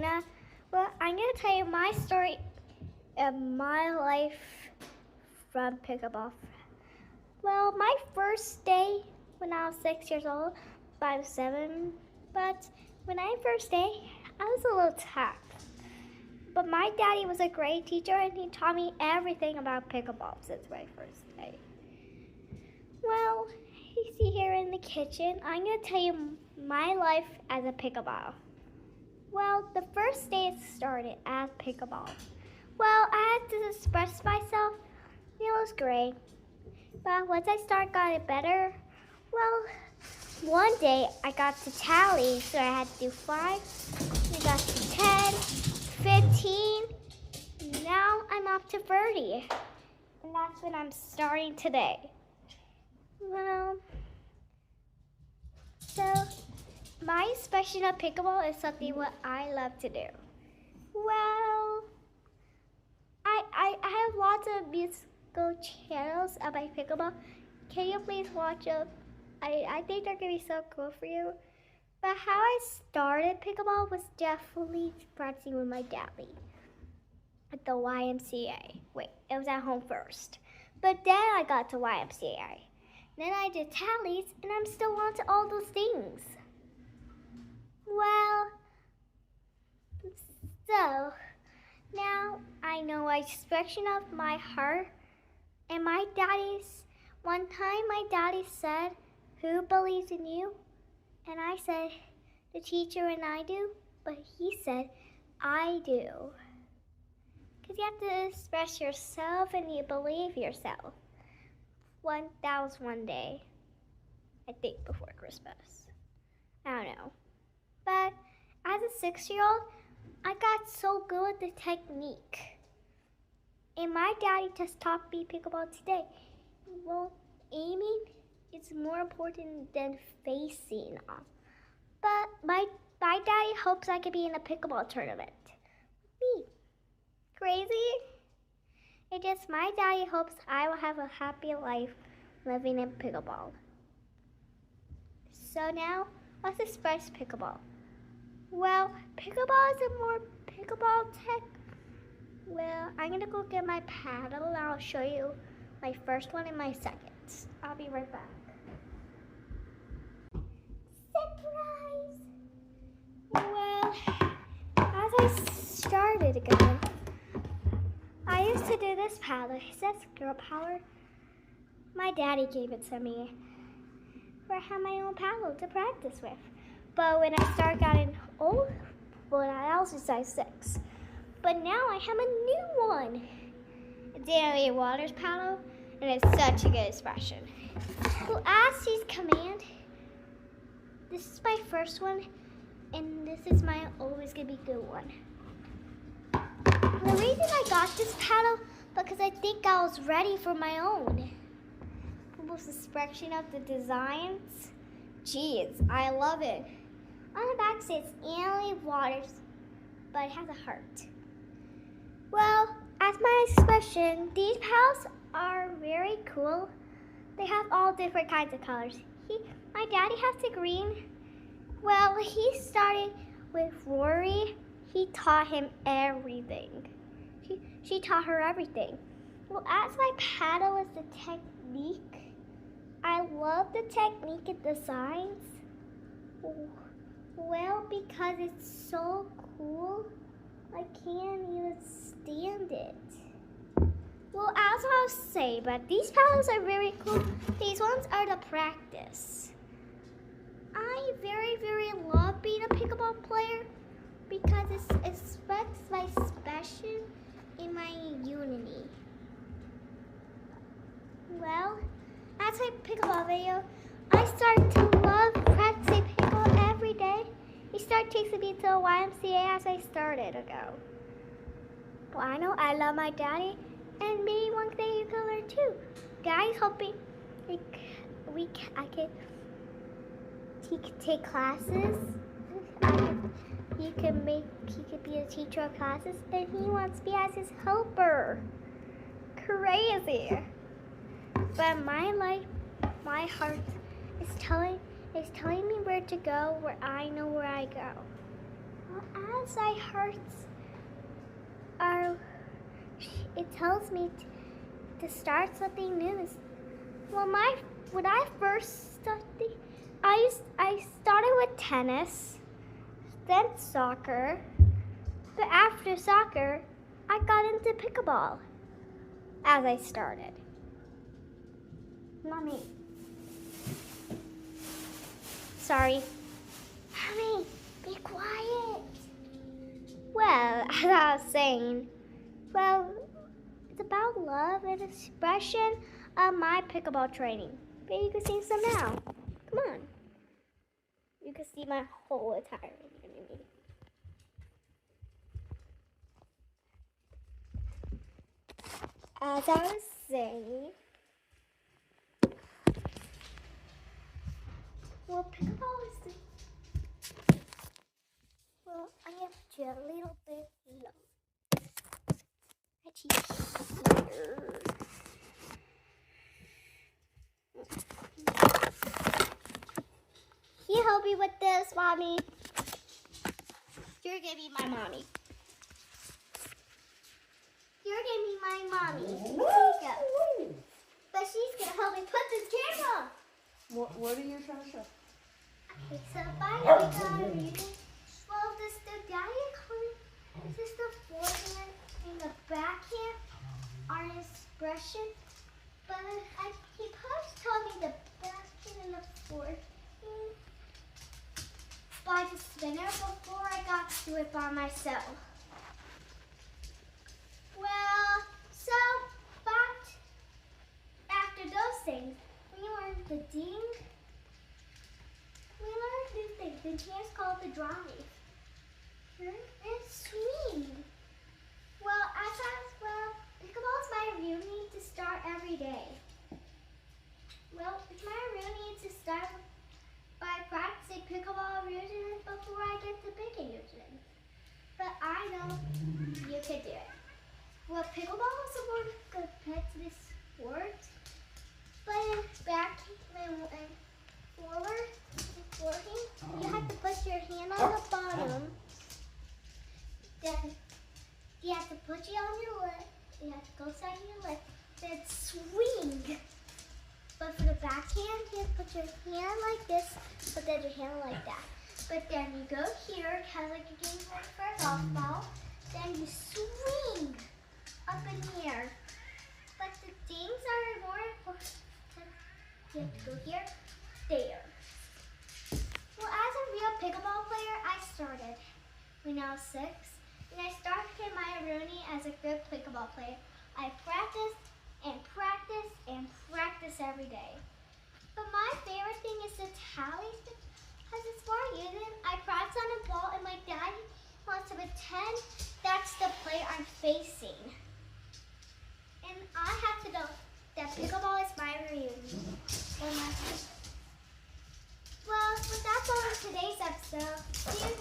Emmalina. Well, I'm going to tell you my story of my life from pickleball. Well, my first day when I was 6 years old, I was 7, but when I first day, I was a little tough. But my daddy was a great teacher and he taught me everything about pickleball since my first day. Well, you see here in the kitchen, I'm going to tell you my life as a pickleball. Well, the first day it started as pickleball. Well, I had to express myself. It was great. But once I started getting better, well, one day I got to tally, so I had to do 5. I got to 10, 15. Now I'm up to 30. And that's when I'm starting today. Well, so my special of pickleball is something what I love to do. Well, I have lots of musical channels about pickleball. Can you please watch them? I think they're gonna be so cool for you. But how I started pickleball was definitely practicing with my daddy at the YMCA. Wait, it was at home first. But then I got to YMCA. Then I did tallies, and I'm still on to all those things. Well, so now I know my expression of my heart. And one time my daddy said, "Who believes in you?" And I said, "The teacher and I do." But he said, "I do." Because you have to express yourself and you believe yourself. That was one day, I think before Christmas. I don't know. But as a 6-year-old, I got so good with the technique. And my daddy just taught me pickleball today. Well, aiming is more important than facing off. But my daddy hopes I could be in a pickleball tournament. Me. Crazy? It just my daddy hopes I will have a happy life living in pickleball. So now, let's express pickleball. Well, pickleball is a more pickleball tech. Well, I'm gonna go get my paddle and I'll show you my first one and my second. I'll be right back. Surprise! Well, as I started again, I used to do this paddle. It says girl power. My daddy gave it to me for I have my own paddle to practice with. But when I started getting old, well, I was in size 6. But now I have a new one. It's Daily Waters paddle, and it's such a good expression. Well, as his command, this is my first one, and this is my always gonna be good one. The reason I got this paddle because I think I was ready for my own. Almost expression of the designs. Jeez, I love it. On the back says Daily Waters, but it has a heart. Well, as my expression, these paddles are very cool. They have all different kinds of colors. My daddy has the green. Well, he started with Rory. He taught him everything. She taught her everything. Well, as my paddle is the technique, I love the technique and designs. Well, because it's so cool, I can't even stand it. Well, as I'll say, but these paddles are very cool. These ones are the practice. I very, very love being a pickleball player because it expresses my passion and my unity. Well, as my pickleball video, I started to love practicing pickleball every day. He started taking me to the YMCA as I started ago. Well, I know I love my daddy, and maybe one day you can learn too. Guys, hoping he could take classes. He could be a teacher of classes, and he wants me as his helper. Crazy. But my life, my heart is telling me where to go, where I know where I go. Well, as inside hurts are, it tells me to start something new. Well, when I first started, I started with tennis, then soccer, but after soccer, I got into pickleball as I started. Mommy. Sorry. Mommy, be quiet. Well, as I was saying, well, it's about love and expression of my pickleball training. But you can see some now. Come on. You can see my whole attire. As I was saying, well, pickleball is the, well, I have to a little bit low. Actually, here. Can you help me with this, Mommy? You're gonna be my mommy. You're gonna be my mommy. There you go. But she's gonna help me put this camera. What are you trying to show? Okay, so if I gotta read it, well, this the diagram. This is the forehand and the backhand are an expression. But he probably told me the backhand and the forehand by the spinner before I got to it by myself. Well, so, but after those things, we learned the ding. We learned new things. The chance called the drive. And swing. Well, pickleball is my routine to start every day. Well, it's my routine to start by practicing pickleball routines before I get to picking routines. But I know you can do it. Well, pickleball is a more competitive sport, but in back and forward, you have to put your hand on the bottom. Then you have to put it on your leg. You have to go side your leg. Then swing. But for the backhand, you have to put your hand like this, but then your hand like that. But then you go here, kind of like you're getting ready for a golf ball. Then you swing up in the air. But the things are more important. You have to go here, there. Well, as a real pickleball player, I started when I was 6. And I started my routine as a good pickleball player. I practiced and practiced and practiced every day. But my favorite thing is the tally, because it's more using. I practice on a ball and my dad wants to pretend that's the player I'm facing. And I have to know that pickleball is my routine. Well, that's all in today's episode. See you